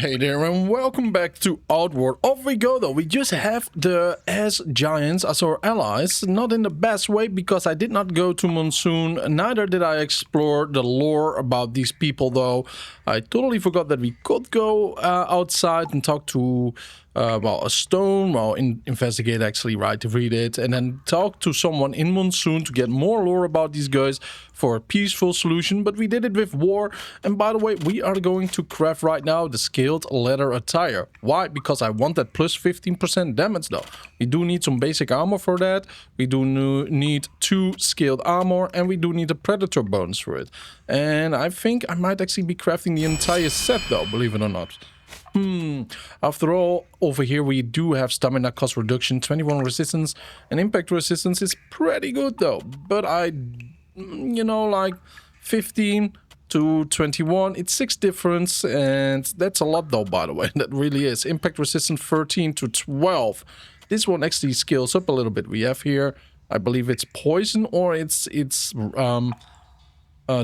Hey there and welcome back to Outward. Off we go though. We just have the S giants as our allies. Not in the best way because I did not go to Monsoon. Neither did I explore the lore about these people though. I totally forgot that we could go outside and talk to a stone, investigate actually, right, to read it, and then talk to someone in Monsoon to get more lore about these guys for a peaceful solution. But we did it with war, and by the way, we are going to craft right now the scaled leather attire. Why? Because I want that plus 15% damage though. We do need some basic armor for that. We do need 2 scaled armor, and we do need a predator bonus for it. And I think I might actually be crafting the entire set though, believe it or not. After all, over here we do have stamina cost reduction, 21 resistance, and impact resistance is pretty good though. But like 15 to 21, it's 6 difference, and that's a lot though, by the way. That really is. Impact resistance 13 to 12. This one actually scales up a little bit. We have here, I believe it's poison or it's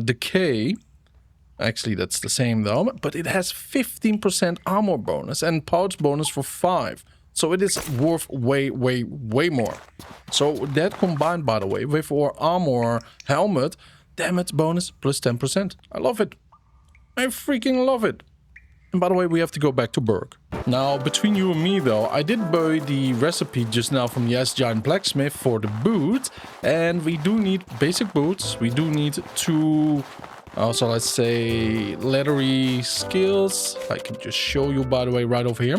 decay. Actually, that's the same though, but it has 15% armor bonus and pouch bonus for 5. So it is worth way more. So that combined, by the way, with our armor helmet, damage bonus plus 10%. I love it. I freaking love it. And by the way, we have to go back to Berg. Now, between you and me though, I did buy the recipe just now from the S Giant Blacksmith for the boot. And we do need basic boots. We do need 2... also, let's say leathery skills. I can just show you, by the way, right over here.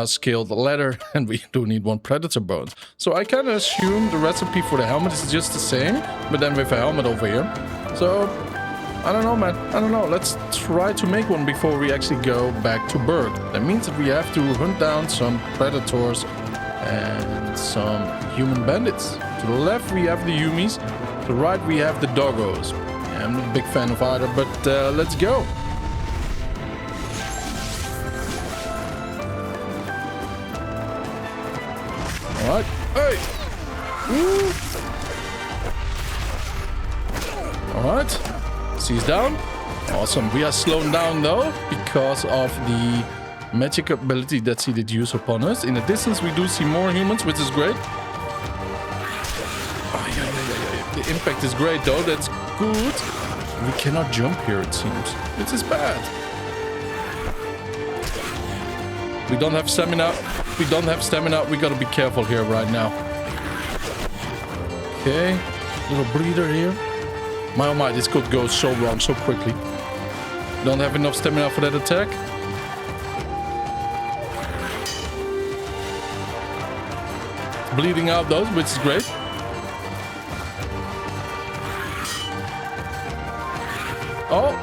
Scaled leather, and we do need 1 predator bones. So I kind of assume the recipe for the helmet is just the same, but then with a helmet over here. So, I don't know, man. I don't know. Let's try to make one before we actually go back to Berg. That means that we have to hunt down some predators and some human bandits. To the left, we have the Yumis. To the right, we have the doggos. I'm not a big fan of either, but let's go. Alright. Hey! Woo! Alright. Seize down. Awesome. We are slowing down though because of the magic ability that he did use upon us. In the distance, we do see more humans, which is great. Oh, yeah. The impact is great though. That's good. We cannot jump here, it seems. This is bad. We don't have stamina. We don't have stamina. We gotta be careful here right now. Okay. Little breather here. My oh my, this could go so wrong so quickly. Don't have enough stamina for that attack. Bleeding out though, which is great. Oh,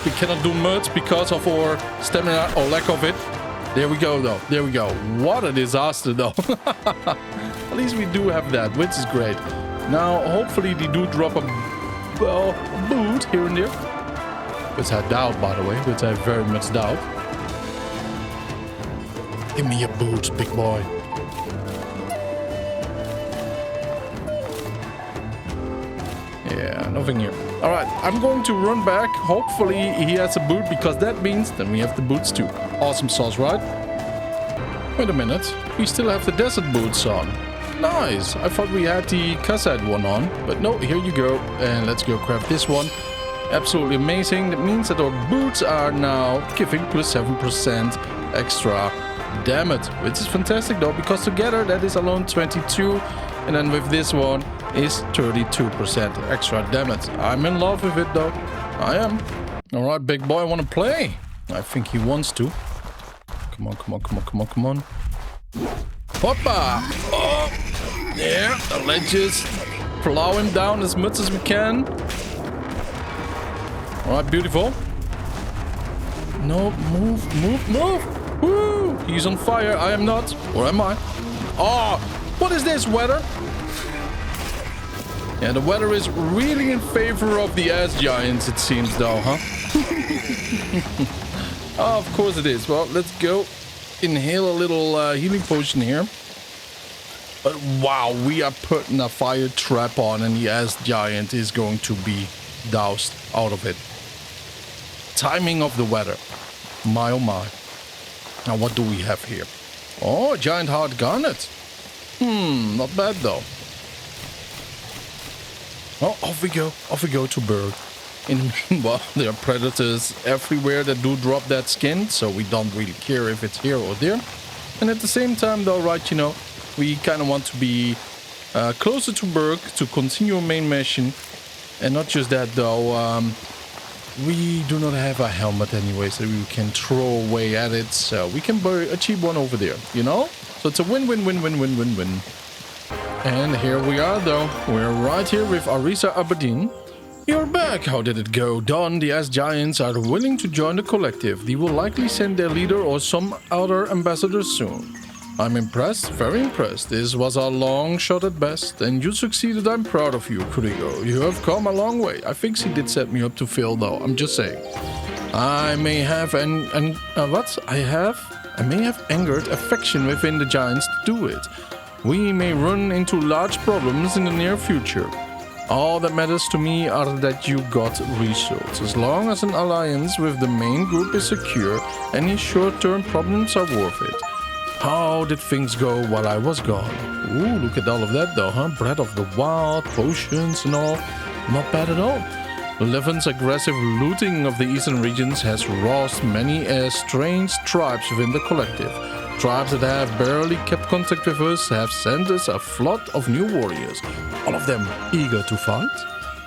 we cannot do much because of our stamina or lack of it. There we go, though. There we go. What a disaster, though. At least we do have that, which is great. Now, hopefully, they do drop a boot here and there. Which I doubt, by the way. Which I very much doubt. Give me a boot, big boy. Yeah, nothing here. Alright, I'm going to run back. Hopefully he has a boot, because that means then we have the boots too. Awesome sauce, right? Wait a minute. We still have the desert boots on. Nice. I thought we had the cassette one on. But no, here you go. And let's go craft this one. Absolutely amazing. That means that our boots are now giving plus 7% extra damage. Which is fantastic though, because together that is alone 22. And then with this one is 32% extra damage. I'm in love with it though. I am. Alright, big boy, I want to play. I think he wants to. Come on, come on, come on, come on, come on. Hoppa! Oh! Yeah, let's just plow him down as much as we can. Alright, beautiful. No, move, move, move! Woo! He's on fire. I am not. Or am I? Oh! What is this, weather? Yeah, the weather is really in favor of the ass giants, it seems, though, huh? Oh, of course it is. Well, let's go inhale a little healing potion here. But wow, we are putting a fire trap on, and the ass giant is going to be doused out of it. Timing of the weather. My oh my. Now what do we have here? Oh, a giant hard garnet. Not bad though. Oh, off we go to Berg. In the meanwhile, there are predators everywhere that do drop that skin, so we don't really care if it's here or there. And at the same time though, right, you know, we kind of want to be closer to Berg to continue our main mission. And not just that though, we do not have a helmet anyway, so we can throw away at it, so we can achieve one over there, you know? So it's a win-win-win-win-win-win-win. And here we are though, we're right here with Arisa Aneki. You're back, how did it go? Dawn, the Ass Giants are willing to join the collective. They will likely send their leader or some other ambassador soon. I'm impressed, very impressed. This was a long shot at best, and you succeeded. I'm proud of you, Kurigo. You have come a long way. I think she did set me up to fail, though. I'm just saying. I may have I may have angered affection within the giants to do it. We may run into large problems in the near future. All that matters to me are that you got results. As long as an alliance with the main group is secure, any short-term problems are worth it. How did things go while I was gone? Ooh, look at all of that though, huh? Bread of the wild, potions and all. Not bad at all. Levant's aggressive looting of the eastern regions has roused many strange tribes within the collective. Tribes that have barely kept contact with us have sent us a flood of new warriors, all of them eager to fight.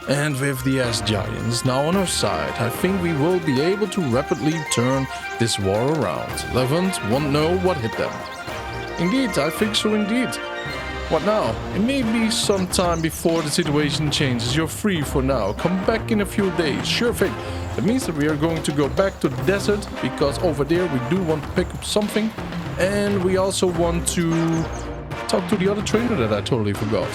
And with the Ass Giants now on our side, I think we will be able to rapidly turn this war around. Levant won't know what hit them. Indeed, I think so indeed. What now? It may be some time before the situation changes. You're free for now. Come back in a few days. Sure thing. That means that we are going to go back to the desert, because over there we do want to pick up something. And we also want to talk to the other trainer that I totally forgot.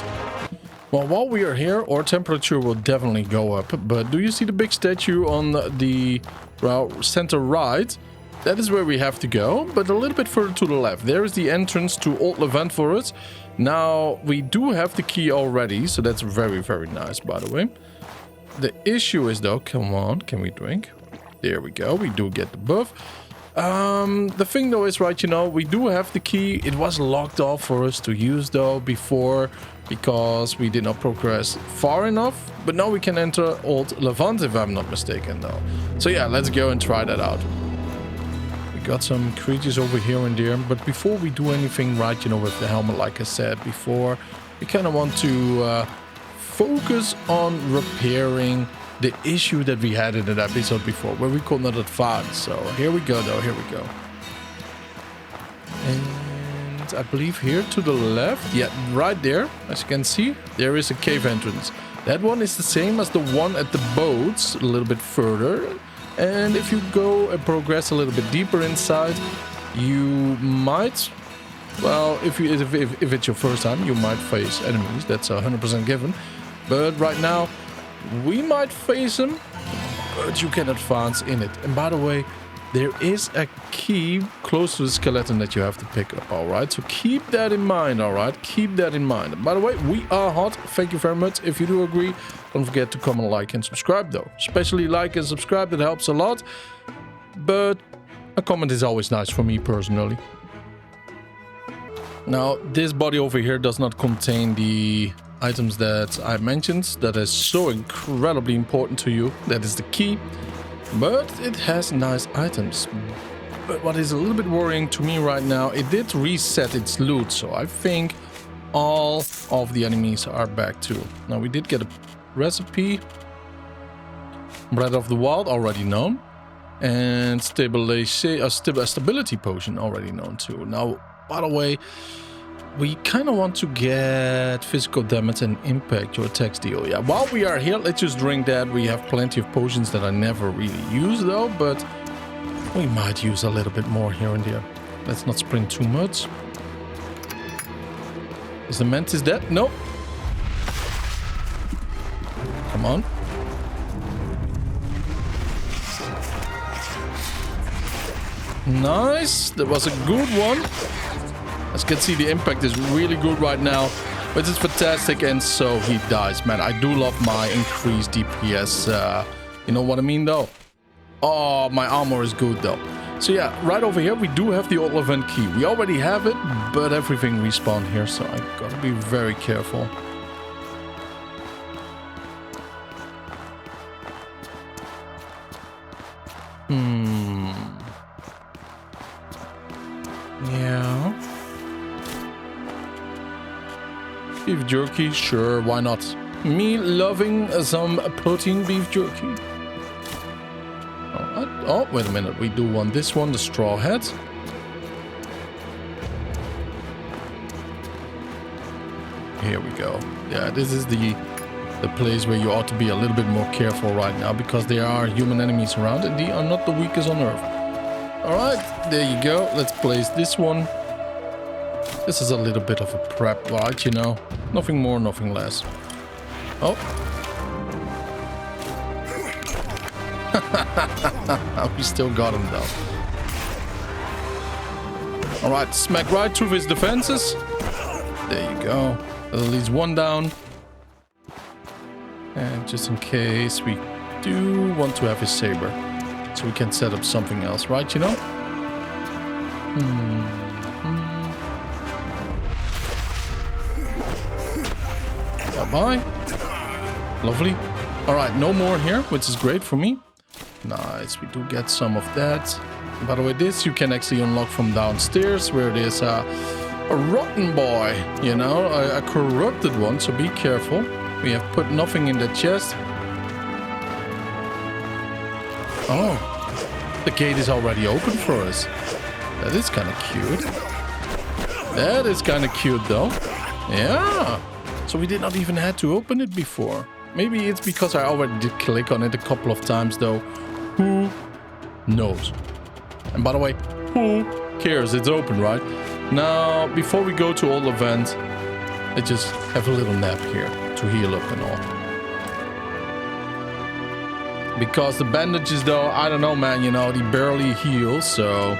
Well, while we are here, our temperature will definitely go up. But do you see the big statue on the center right? That is where we have to go, but a little bit further to the left. There is the entrance to Old Levant for us. Now, we do have the key already, so that's very, very nice, by the way. The issue is, though, come on, can we drink? There we go, we do get the buff. The thing, though, is, right, you know, we do have the key. It was locked off for us to use, though, before, because we did not progress far enough. But now we can enter Old Levant, if I'm not mistaken, though. So, yeah, let's go and try that out. Got some creatures over here and there, but before we do anything, right, you know, with the helmet, like I said before, we kind of want to focus on repairing the issue that we had in that episode before, where we could not advance. So here we go, though, here we go. And I believe here to the left, yeah, right there, as you can see, there is a cave entrance. That one is the same as the one at the boats, a little bit further. And if you go and progress a little bit deeper inside, you might, well, if it's your first time, you might face enemies. That's 100% given. But right now, we might face them, but you can advance in it. And by the way, there is a key close to the skeleton that you have to pick up, all right? So keep that in mind, all right? Keep that in mind. And by the way, we are hot. Thank you very much. If you do agree, don't forget to comment, like, and subscribe, though. Especially like and subscribe. That helps a lot. But a comment is always nice for me, personally. Now, this body over here does not contain the items that I mentioned. That is so incredibly important to you. That is the key. But it has nice items. But what is a little bit worrying to me right now, it did reset its loot. So I think all of the enemies are back too. Now we did get a recipe. Bread of the Wild, already known. And stability potion, already known too. Now, by the way, we kind of want to get physical damage and impact your attacks deal. Yeah, while we are here, let's just drink that. We have plenty of potions that I never really use though, but we might use a little bit more here and there. Let's not sprint too much. Is the mantis dead? Nope. Come on. Nice. That was a good one. As you can see, the impact is really good right now, but it's fantastic, and so he dies. Man, I do love my increased DPS. You know what I mean, though? Oh, my armor is good, though. So yeah, right over here we do have the Old Levant key. We already have it, but everything respawned here, so I gotta be very careful. Yeah. Beef jerky, sure, why not? Me loving some protein beef jerky. Oh, wait a minute. We do want this one, the straw hat. Here we go. Yeah, this is the place where you ought to be a little bit more careful right now, because there are human enemies around and they are not the weakest on earth. Alright, there you go. Let's place this one. This is a little bit of a prep, right? You know, nothing more, nothing less. Oh. We still got him though. Alright, smack right through his defenses. There you go. At least one down. And just in case, we do want to have his saber. So we can set up something else, right, you know? Bye-bye. Lovely. Alright, no more here, which is great for me. Nice, we do get some of that. By the way, this you can actually unlock from downstairs, where there's a rotten boy, you know, a corrupted one, so be careful. We have put nothing in the chest. Oh, the gate is already open for us. That is kind of cute. That is kind of cute, though. Yeah. So we did not even have to open it before. Maybe it's because I already did click on it a couple of times, though. Who knows? And by the way, who cares? It's open, right? Now, before we go to Old Levant, let's just have a little nap here to heal up and all. Because the bandages, though, I don't know, man, you know, they barely heal, so...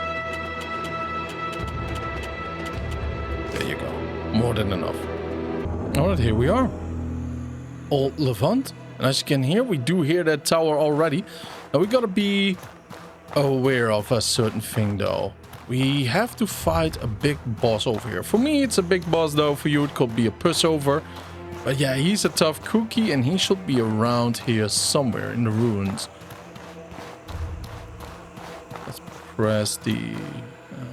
There you go. More than enough. Alright, here we are. Old Levant. And as you can hear, we do hear that tower already. Now, we gotta be aware of a certain thing, though. We have to fight a big boss over here. For me, it's a big boss, though. For you, it could be a pushover. But yeah, he's a tough cookie, and he should be around here somewhere in the ruins. Let's press the...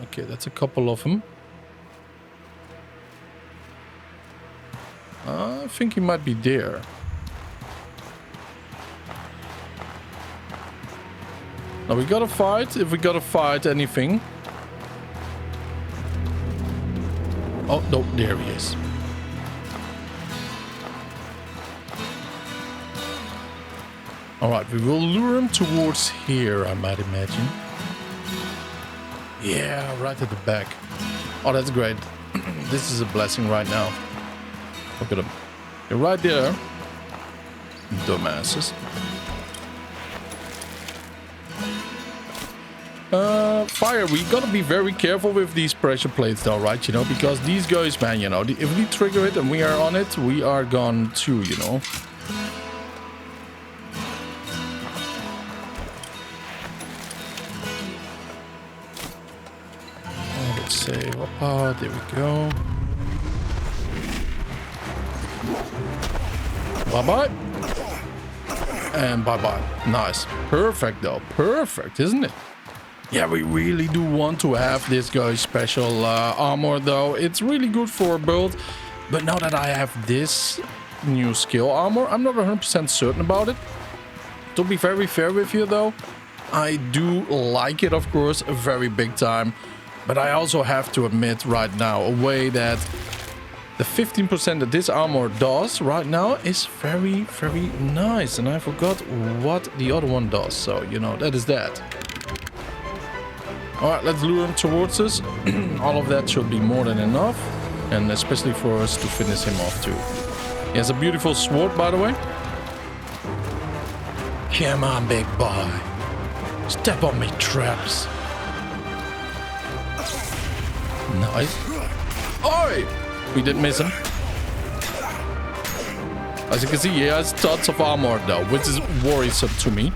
Okay, that's a couple of them. I think he might be there. Now we gotta fight, if we gotta fight anything. Oh, no, there he is. Alright, we will lure him towards here, I might imagine. Yeah, right at the back. Oh, that's great. This is a blessing right now. Look at him. You're right there. Dumbasses. Fire, we gotta be very careful with these pressure plates though, right? You know, because these guys, man, you know, if we trigger it and we are on it, we are gone too, you know. Let's say, oh, there we go. Bye-bye. And bye-bye. Nice. Perfect, though. Perfect, isn't it? Yeah, we really do want to have this guy's special armor, though. It's really good for a build. But now that I have this new skill armor, I'm not 100% certain about it. To be very fair with you, though, I do like it, of course, very big time. But I also have to admit right now, a way that the 15% that this armor does right now is very, very nice. And I forgot what the other one does. So, you know, that is that. Alright, let's lure him towards us. All of that should be more than enough. And especially for us to finish him off too. He has a beautiful sword, by the way. Come on, big boy. Step on me traps. Nice. Oi! We did miss him. As you can see, he has tons of armor though, which is worrisome to me.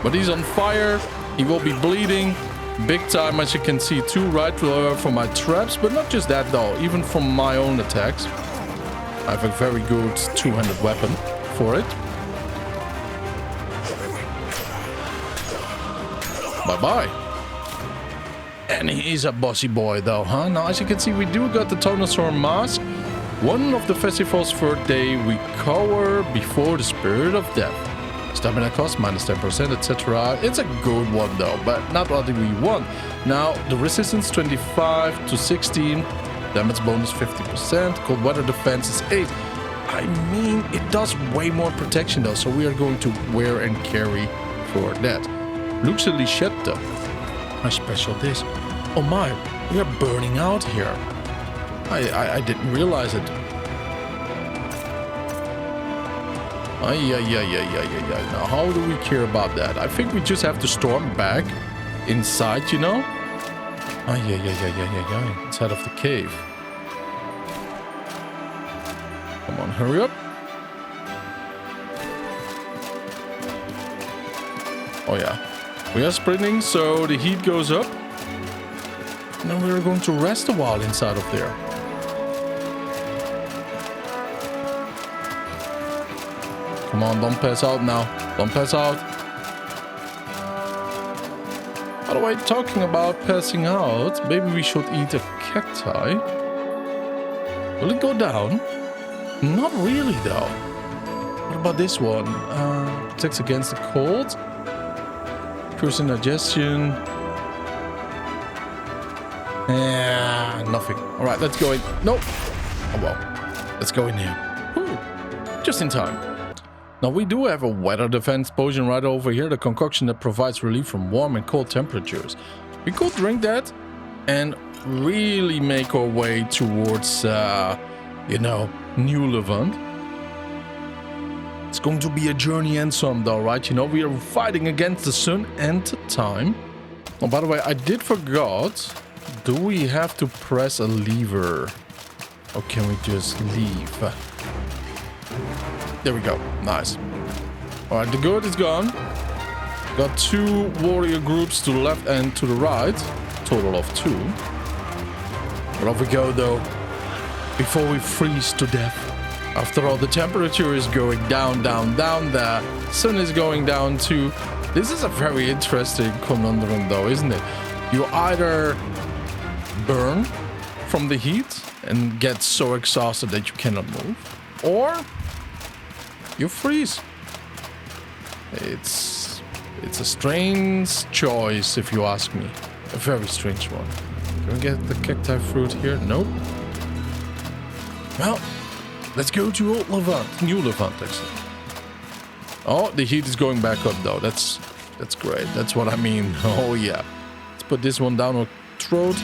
But he's on fire. He will be bleeding big time, as you can see too, right, from my traps. But not just that though, even from my own attacks. I have a very good two-handed weapon for it. Bye-bye. And he's a bossy boy though, huh? Now, as you can see, we do got the Tonosaur mask. One of the festival's first day, we cower before the spirit of death. Stamina cost minus 10%, etc. It's a good one though, but not what we want. Now, the resistance 25 to 16. Damage bonus 50%. Cold weather defense is 8. I mean, it does way more protection though, so we are going to wear and carry for that. Luxury shed though. My special this. Oh my, we are burning out here. I didn't realize it. Now, how do we care about that? I think we just have to storm back inside, you know? Inside of the cave. Come on, hurry up. Oh yeah. We are sprinting, so the heat goes up. And then we're going to rest a while inside of there. Come on, don't pass out now. Don't pass out. By the way, talking about passing out, maybe we should eat a cacti. Will it go down? Not really, though. What about this one? Protects against the cold. Cruising digestion. Yeah, nothing. All right, let's go in. Nope. Oh, well. Let's go in here. Whew. Just in time. Now, we do have a weather defense potion right over here. The concoction that provides relief from warm and cold temperatures. We could drink that and really make our way towards, you know, New Levant. It's going to be a journey and some though, right? You know, we are fighting against the sun and the time. Oh, by the way, I did forgot. Do we have to press a lever? Or can we just leave? There we go. Nice. Alright, the good is gone. Got 2 warrior groups to the left and to the right. Total of 2. But off we go though. Before we freeze to death. After all, the temperature is going down, down, down. The sun is going down too. This is a very interesting conundrum though, isn't it? You either burn from the heat and get so exhausted that you cannot move, or you freeze. It's a strange choice, if you ask me. A very strange one. Can we get the cacti fruit here? Nope. Well, let's go to Old Levant. New Levant, actually. Oh, the heat is going back up, though. That's great. That's what I mean. Oh, yeah. Let's put this one down our throat.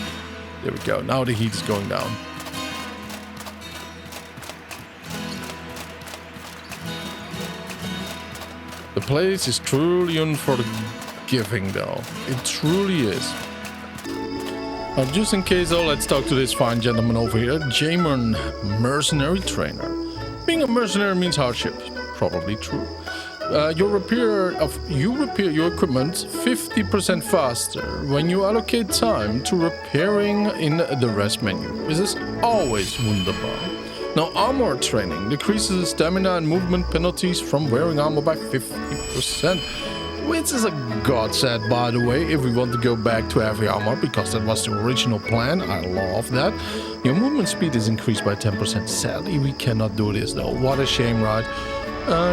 There we go. Now the heat is going down. The place is truly unforgiving, though. It truly is. Just in case, though, let's talk to this fine gentleman over here. Jaemon, mercenary trainer. Being a mercenary means hardship. Probably true. You repair your equipment 50% faster when you allocate time to repairing in the rest menu. This is always wunderbar. Now, armor training decreases stamina and movement penalties from wearing armor by 50%. Which is a godsend, by the way, if we want to go back to heavy armor, because that was the original plan. I love that. Your movement speed is increased by 10%. Sadly, we cannot do this, though. What a shame, right?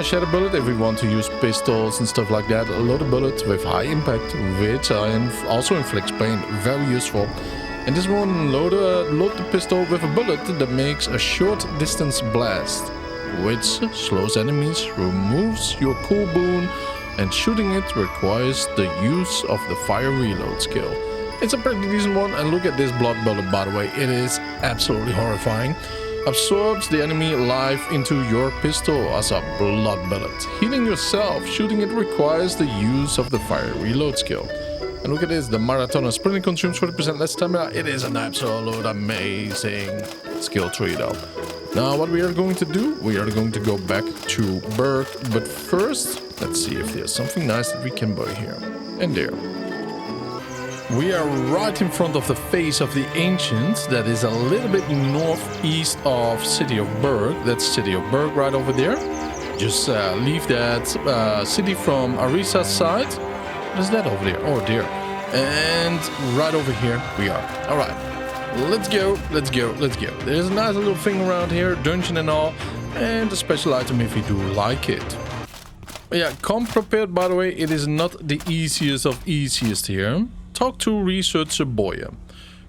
Shatter bullet, if we want to use pistols and stuff like that. A loaded bullet with high impact, which also inflicts pain. Very useful. And this one, load the pistol with a bullet that makes a short distance blast, which slows enemies, removes your cool boon, and shooting it requires the use of the fire reload skill. It's a pretty decent one, and look at this blood bullet, by the way. It is absolutely horrifying. Absorbs the enemy life into your pistol as a blood bullet. Healing yourself, shooting it requires the use of the fire reload skill. And look at this, the marathon sprinting consumes 40% less stamina. It is an absolute amazing skill tree though. Now what we are going to do, we are going to go back to Berg, but first, let's see if there's something nice that we can buy here. And there. We are right in front of the face of the Ancients. That is a little bit northeast of City of Berg. That's City of Berg right over there. Just leave that city from Arisa's side. What is that over there? Oh dear. And right over here we are. All right. Let's go. Let's go. Let's go. There's a nice little thing around here. Dungeon and all. And a special item if you do like it. Yeah, come prepared, by the way. It is not the easiest of easiest here. Talk to researcher Boya.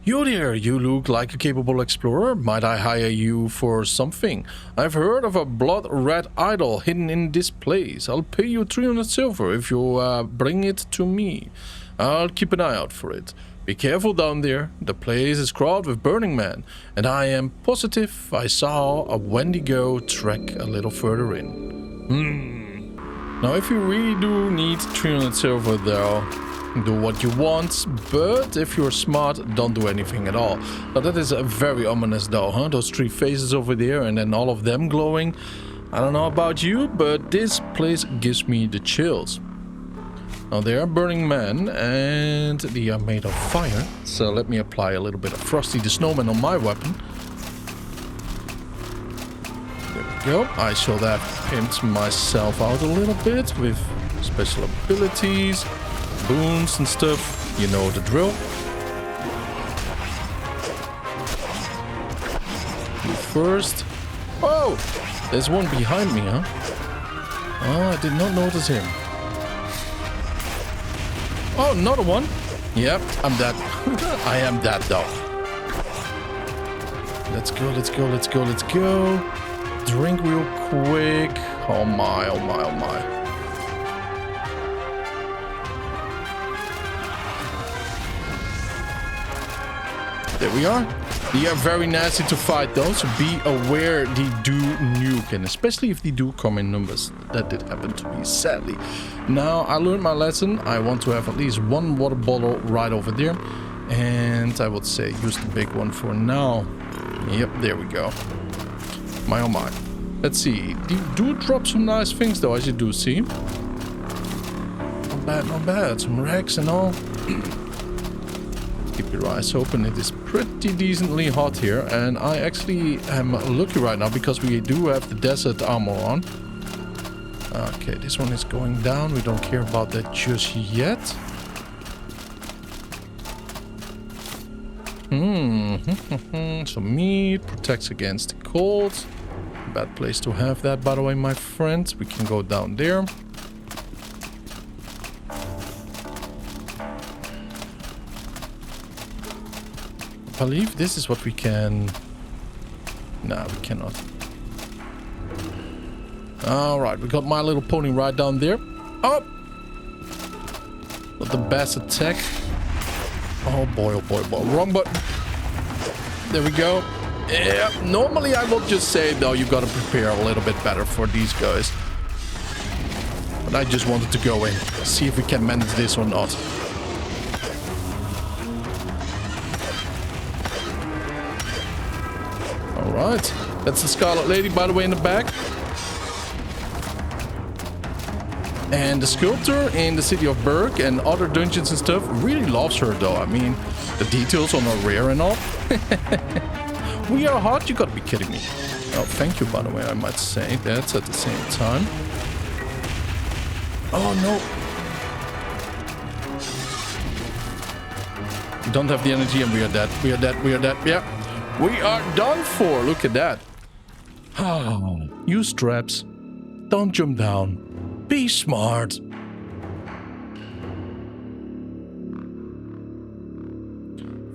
You there, you look like a capable explorer. Might I hire you for something? I've heard of a blood red idol hidden in this place. I'll pay you 300 silver if you bring it to me. I'll keep an eye out for it. Be careful down there. The place is crowded with burning men, and I am positive I saw a Wendigo track a little further in. Now, if you really do need 300 silver though, do what you want, but if you're smart, don't do anything at all. Now that is very ominous though, huh? Those three faces over there and then all of them glowing. I don't know about you, but this place gives me the chills. Now they are burning men and they are made of fire. So let me apply a little bit of Frosty the Snowman on my weapon. There we go. I shall have pimped myself out a little bit with special abilities. Boons and stuff, you know the drill. You first. Oh, there's one behind me, huh? Oh, I did not notice him. Oh, another one. Yep, I'm dead. I am dead though. Let's go, let's go, let's go, let's go. Drink real quick. Oh my, oh my, oh my. There we are. They are very nasty to fight though, so be aware they do nuke, and especially if they do come in numbers. That did happen to me, sadly. Now, I learned my lesson. I want to have at least one water bottle right over there. And I would say use the big one for now. Yep, there we go. My oh my. Let's see. They do drop some nice things though, as you do see. Not bad, not bad. Some racks and all. Keep your eyes open. It is pretty decently hot here, and I actually am lucky right now because we do have the desert armor on. Okay, this one is going down. We don't care about that just yet. So meat protects against the cold. Bad place to have that, by the way, my friends. We can go down there. I believe this is what we can... Nah, we cannot. Alright, we got My Little Pony right down there. Oh! Not the best attack. Oh boy, oh boy, oh boy. Wrong button. There we go. Yeah, normally I would just say, though, you gotta prepare a little bit better for these guys. But I just wanted to go in. See if we can manage this or not. Alright, that's the Scarlet Lady, by the way, in the back. And the sculptor in the City of Berg and other dungeons and stuff really loves her, though. I mean, the details on her rear and all. We are hot? You gotta be kidding me. Oh, thank you, by the way, I might say. That's at the same time. Oh, no. We don't have the energy and we are dead. We are dead. We are dead. Yeah. We are done for. Look at that. Oh, use traps. Don't jump down. Be smart.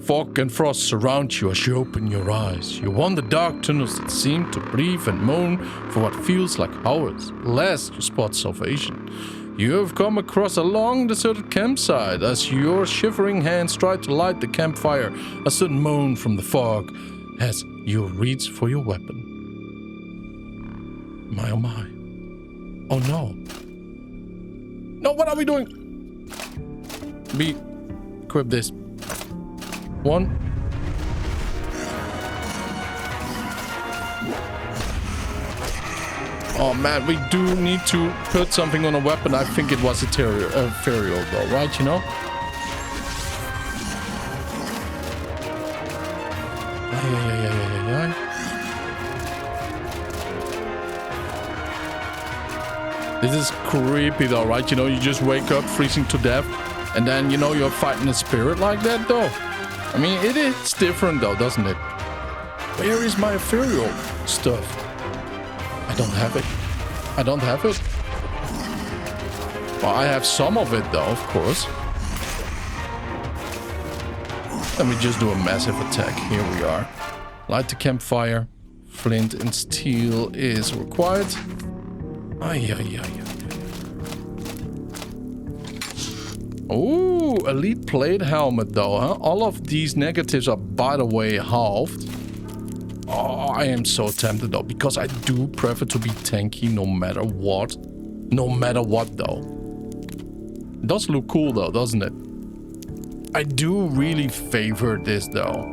Fog and frost surround you as you open your eyes. You wander dark tunnels that seem to breathe and moan for what feels like hours. Last, you spot salvation. You have come across a long deserted campsite. As your shivering hands try to light the campfire, a sudden moan from the fog as you reach for your weapon. My oh my. Oh no. No, what are we doing? Equip this. One. Oh man, we do need to put something on a weapon. I think it was a ethereal though, right? You know? This is creepy though, right? You know, you just wake up freezing to death and then, you know, you're fighting a spirit like that though. I mean, it's different though, doesn't it? Where is my ethereal stuff? I don't have it. I don't have it. Well, I have some of it though, of course. Let me just do a massive attack. Here we are. Light the campfire. Flint and steel is required. Ay. Ooh, elite plate helmet though, huh? All of these negatives are, by the way, halved. Oh, I am so tempted though, because I do prefer to be tanky no matter what. No matter what though. It does look cool though, doesn't it? I do really favor this though.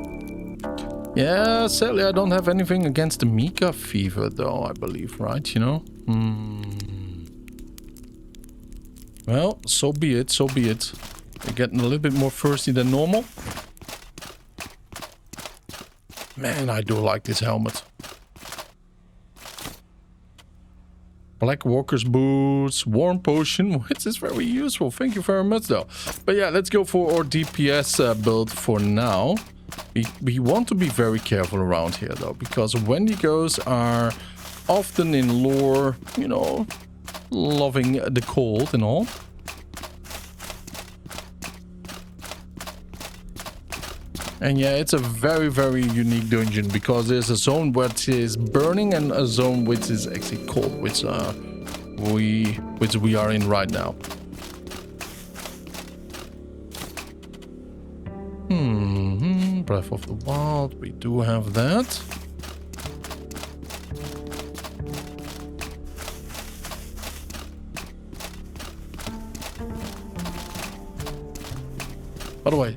Yeah, sadly I don't have anything against the Mika fever though, I believe, right? You know? Well, so be it, so be it. We're getting a little bit more thirsty than normal. Man, I do like this helmet. Black Walker's Boots, Warm Potion, which is very useful. Thank you very much, though. But yeah, let's go for our DPS build for now. We want to be very careful around here, though, because Wendigos are often in lore, you know, loving the cold and all. And yeah, it's a very, very unique dungeon because there's a zone which is burning and a zone which is actually cold, which we are in right now. Breath of the Wild, we do have that. By the way,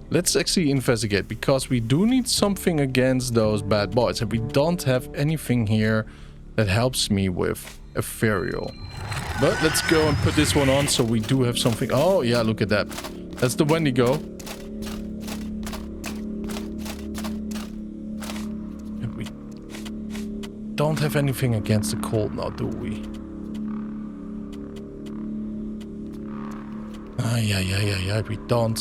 let's actually investigate, because we do need something against those bad boys. And we don't have anything here that helps me with ethereal. But let's go and put this one on so we do have something. Oh, yeah, look at that. That's the Wendigo. And we don't have anything against the cold now, do we? Yeah. We don't.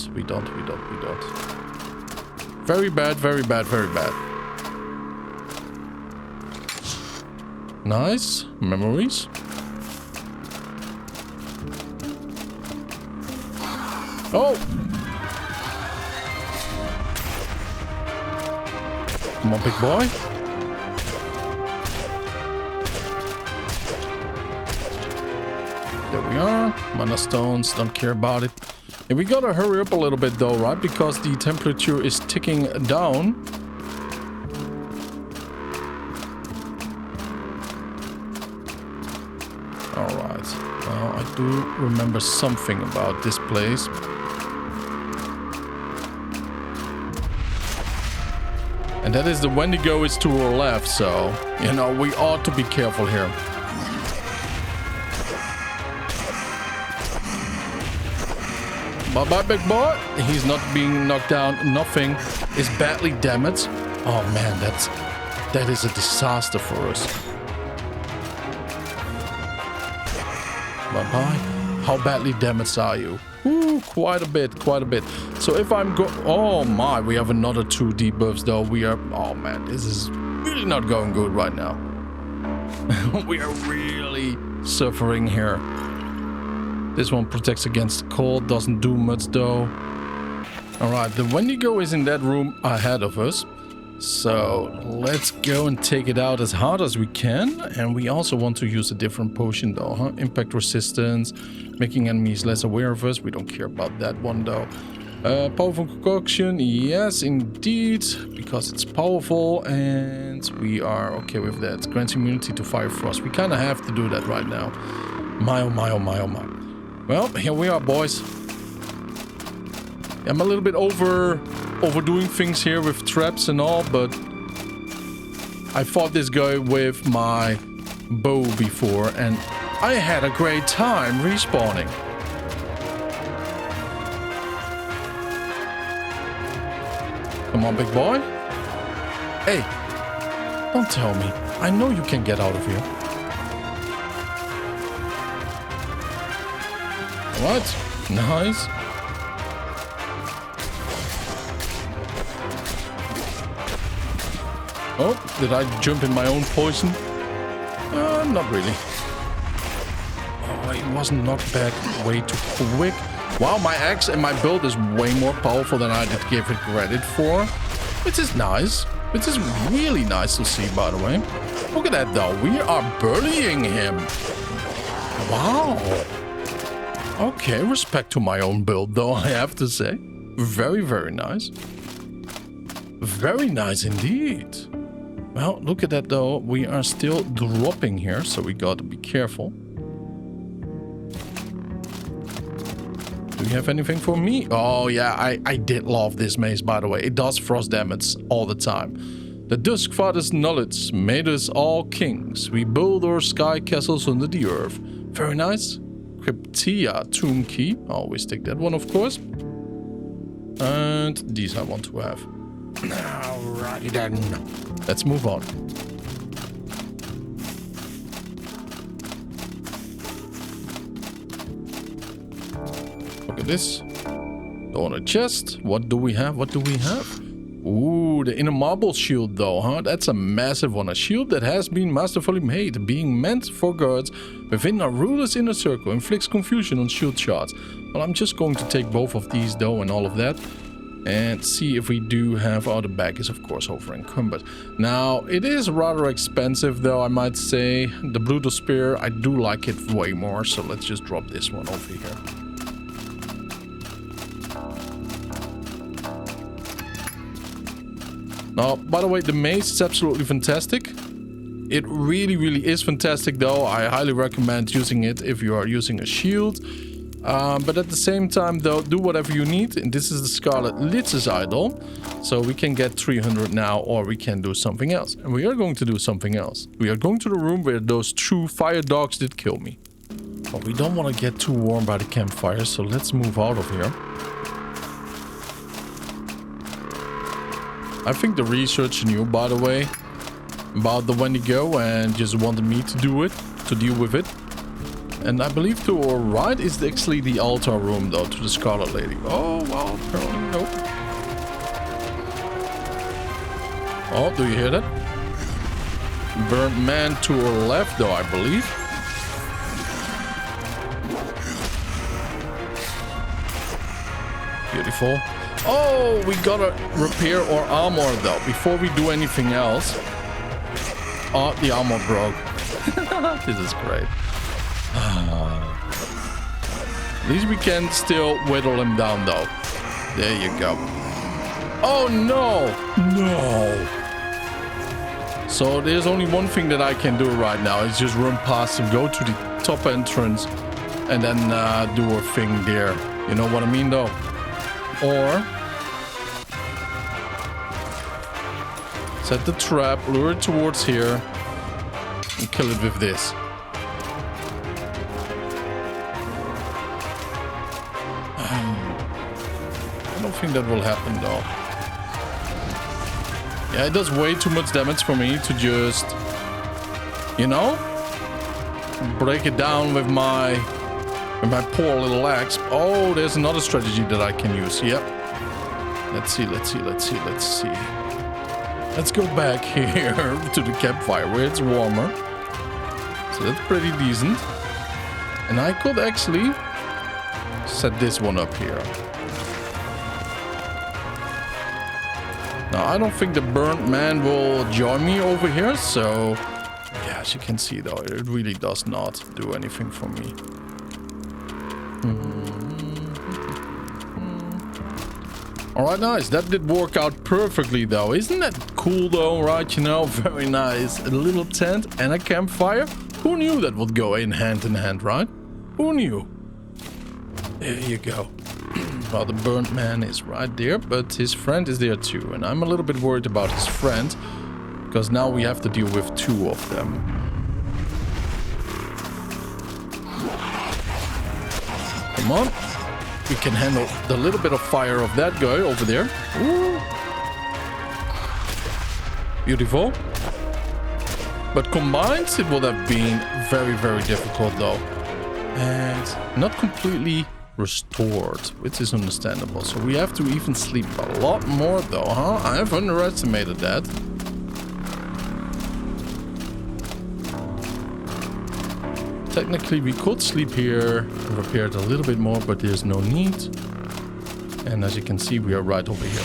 Very bad, very bad, very bad. Nice. Memories. Oh! Come on, big boy. There we are. Mana stones, don't care about it. And we gotta hurry up a little bit though, right? Because the temperature is ticking down. Alright. Well, I do remember something about this place. And that is the Wendigo is to our left, so, you know, we ought to be careful here. Bye-bye, big boy. He's not being knocked down. Nothing is badly damaged. Oh, man, that is a disaster for us. Bye-bye. How badly damaged are you? Ooh, quite a bit, quite a bit. So if I'm oh, my, we have another 2 debuffs, though. We are... Oh, man, this is really not going good right now. We are really suffering here. This one protects against the cold, doesn't do much though. Alright, the Wendigo is in that room ahead of us. So let's go and take it out as hard as we can. And we also want to use a different potion though, huh? Impact resistance, making enemies less aware of us. We don't care about that one though. Powerful concoction, yes indeed, because it's powerful and we are okay with that. Grants immunity to fire frost. We kind of have to do that right now. My oh my oh my oh my. Well, here we are, boys. I'm a little bit overdoing things here with traps and all, but I fought this guy with my bow before, and I had a great time respawning. Come on, big boy. Hey, don't tell me. I know you can get out of here. Alright, nice. Oh, did I jump in my own poison? Not really. Oh, it wasn't knocked back way too quick. Wow, my axe and my build is way more powerful than I did give it credit for. Which is nice. Which is really nice to see, by the way. Look at that, though. We are bullying him. Wow. Okay, respect to my own build, though, I have to say. Very, very nice. Very nice indeed. Well, look at that, though. We are still dropping here, so we got to be careful. Do you have anything for me? Oh, yeah, I did love this mace, by the way. It does frost damage all the time. The Dusk Father's knowledge made us all kings. We build our sky castles under the earth. Very nice. Cryptia tomb key. I always take that one, of course. And these I want to have. Alrighty then. Let's move on. Look at this. On a chest. What do we have? What do we have? Ooh, the inner marble shield though, huh? That's a massive one. A shield that has been masterfully made, being meant for guards within a ruler's inner circle, inflicts confusion on shield shards. Well, I'm just going to take both of these though and all of that. And see if we do have... Oh, the bag is of course over encumbered. Now, it is rather expensive though, I might say. The brutal spear, I do like it way more. So let's just drop this one over here. Now, by the way, the mace is absolutely fantastic. It really, really is fantastic though. I highly recommend using it if you are using a shield. But at the same time though, do whatever you need. And this is the Scarlet Litz's idol. So we can get 300 now, or we can do something else. And we are going to do something else. We are going to the room where those true fire dogs did kill me. But we don't want to get too warm by the campfire, so let's move out of here. I think the researcher knew, by the way, about the Wendigo and just wanted me to do it, to deal with it. And I believe to our right is actually the altar room, though, to the Scarlet Lady. Oh, well, apparently, nope. Oh, do you hear that? Burnt man to our left, though, I believe. Beautiful. Oh, we gotta repair our armor, though, before we do anything else. Oh, the armor broke. This is great. At least we can still whittle him down though. There you go. Oh no! No! So there's only one thing that I can do right now. Is just run past him, go to the top entrance, and then do a thing there. You know what I mean though? Or set the trap, lure it towards here, and kill it with this. I don't think that will happen though. Yeah, it does way too much damage for me to just, you know, break it down with my poor little axe. Oh, there's another strategy that I can use. Yep. Let's see. Let's go back here to the campfire where it's warmer. So that's pretty decent. And I could actually set this one up here. Now, I don't think the burnt man will join me over here, so yeah, as you can see though, it really does not do anything for me. Alright, nice. That did work out perfectly though. Isn't that cool though, right? You know, very nice. A little tent and a campfire. Who knew that would go in hand, right? Who knew? There you go. Well, the burnt man is right there, but his friend is there too. And I'm a little bit worried about his friend, because now we have to deal with two of them. Come on. We can handle the little bit of fire of that guy over there. Ooh. Beautiful. But combined, it would have been very, very difficult though. and not completely restored, which is understandable. So we have to even sleep a lot more though, huh? I have underestimated that. Technically we could sleep here and repair it a little bit more, but there's no need. And as you can see, we are right over here.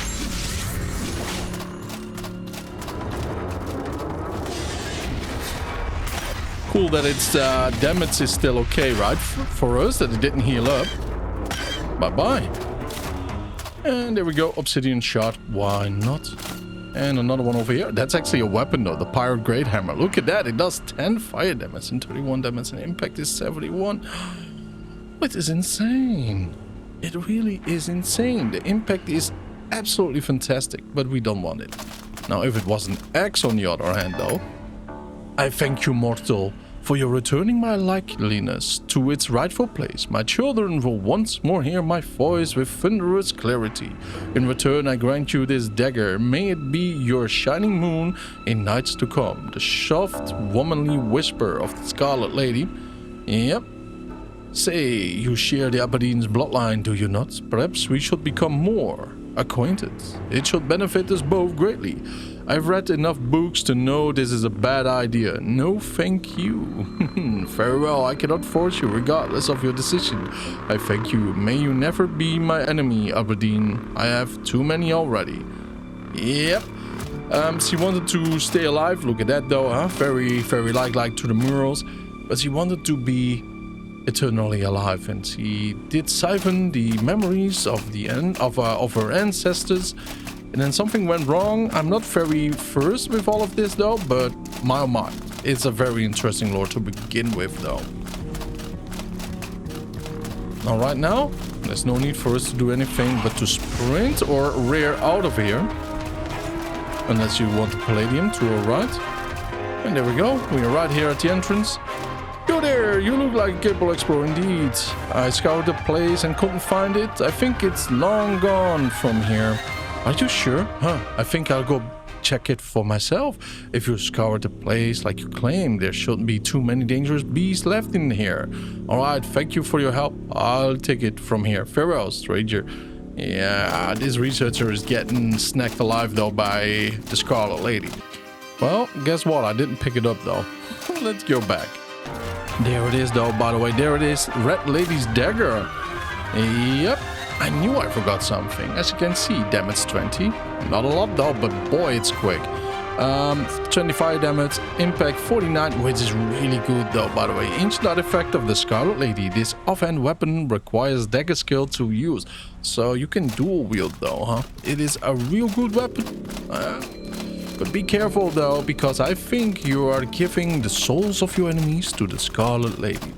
Cool that its damage is still okay, right? For us, that it didn't heal up. Bye-bye. And there we go, obsidian shard. Why not? And another one over here. That's actually a weapon though, the Pirate Great Hammer. Look at that, it does 10 fire damage and 31 damage, and impact is 71. It is insane. It really is insane. The impact is absolutely fantastic, but we don't want it. Now, if it was an axe on the other hand though, I thank you, mortal, for your returning my likeliness to its rightful place. My children will once more hear my voice with thunderous clarity. In return, I grant you this dagger. May it be your shining moon in nights to come. The soft, womanly whisper of the Scarlet Lady. Yep. Say, you share the Aberdeen's bloodline, do you not? Perhaps we should become more acquainted. It should benefit us both greatly. I've read enough books to know this is a bad idea. No, thank you. Very well, I cannot force you, regardless of your decision. I thank you. May you never be my enemy, Aberdeen. I have too many already. Yep. She wanted to stay alive. Look at that, though, huh? Very, very like to the murals. But she wanted to be eternally alive, and she did siphon the memories of her ancestors. And then something went wrong. I'm not very versed with all of this though, but my oh my, it's a very interesting lore to begin with though. Now right now, there's no need for us to do anything but to sprint or rear out of here. Unless you want the palladium to our right. And there we go, we are right here at the entrance. Yo there, you look like a capable explorer indeed. I scoured the place and couldn't find it. I think it's long gone from here. Are you sure? Huh, I think I'll go check it for myself. If you scoured the place like you claim, there shouldn't be too many dangerous beasts left in here. Alright, thank you for your help. I'll take it from here. Farewell, stranger. Yeah, this researcher is getting snacked alive though by the Scarlet Lady. Well, guess what? I didn't pick it up though. Let's go back. There it is though, by the way. There it is. Red Lady's dagger. Yep. I knew I forgot something. As you can see, damage 20. Not a lot though, but boy, it's quick. 25 damage, impact 49, which is really good though, by the way. Ancient artifact of the Scarlet Lady. This offhand weapon requires dagger skill to use. So you can dual wield though, huh? It is a real good weapon. But be careful though, because I think you are giving the souls of your enemies to the Scarlet Lady.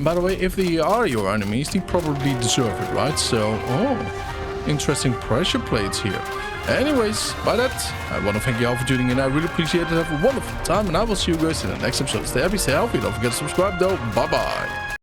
By the way, if they are your enemies, they probably deserve it, right? So, oh, interesting pressure plates here. Anyways, by that, I want to thank you all for tuning in. I really appreciate it. Have a wonderful time, and I will see you guys in the next episode. Stay happy, stay healthy. Don't forget to subscribe, though. Bye-bye.